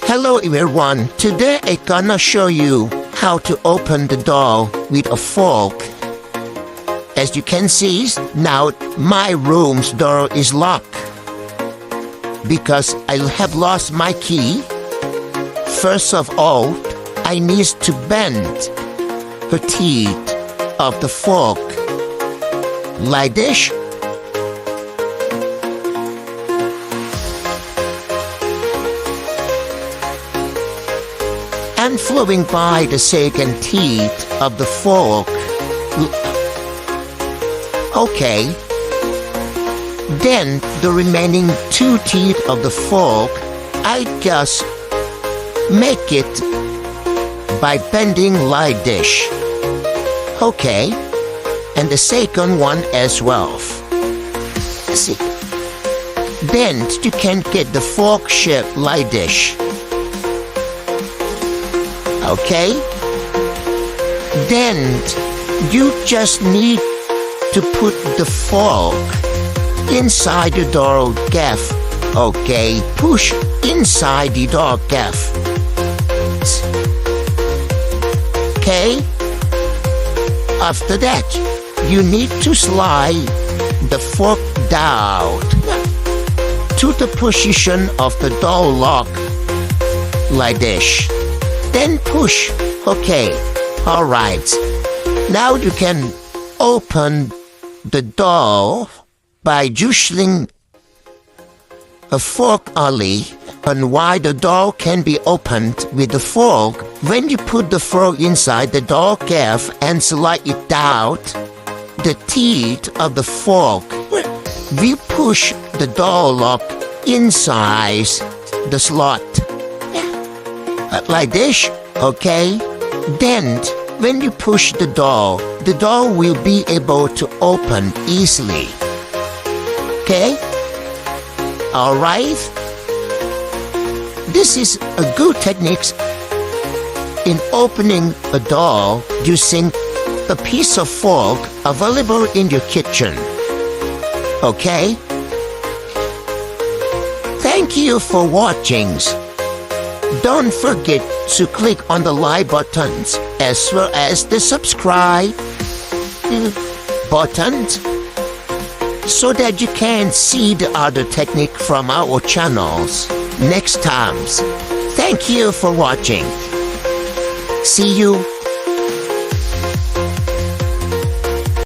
Hello everyone, today I'm gonna show you how to open the door with a fork. As you can see, now my room's door is locked because I have lost my key. First of all, I need to bend the teeth of the fork like this. And flowing by the second teeth of the fork. Okay. Then the remaining two teeth of the fork, I just make it by bending like this. Okay. And the second one as well. See. Then you can get the fork shape like this. Okay? Then you just need to put the fork inside the door gaff. Okay, push inside the door gaff. Okay? After that, you need to slide the fork down to the position of the door lock like this. Then push. Okay. Alright. Now you can open the door by using a fork only. And why the door can be opened with the fork, when you put the fork inside the door gaff and slide it down, the teeth of the fork will push the door lock inside the slot. Like this, okay? Then, when you push the door will be able to open easily. Okay? Alright? This is a good technique in opening a door using a piece of fork available in your kitchen. Okay? Thank you for watching. Don't forget to click on the like buttons as well as the subscribe button so that you can see the other technique from our channels next times. Thank you for watching. See you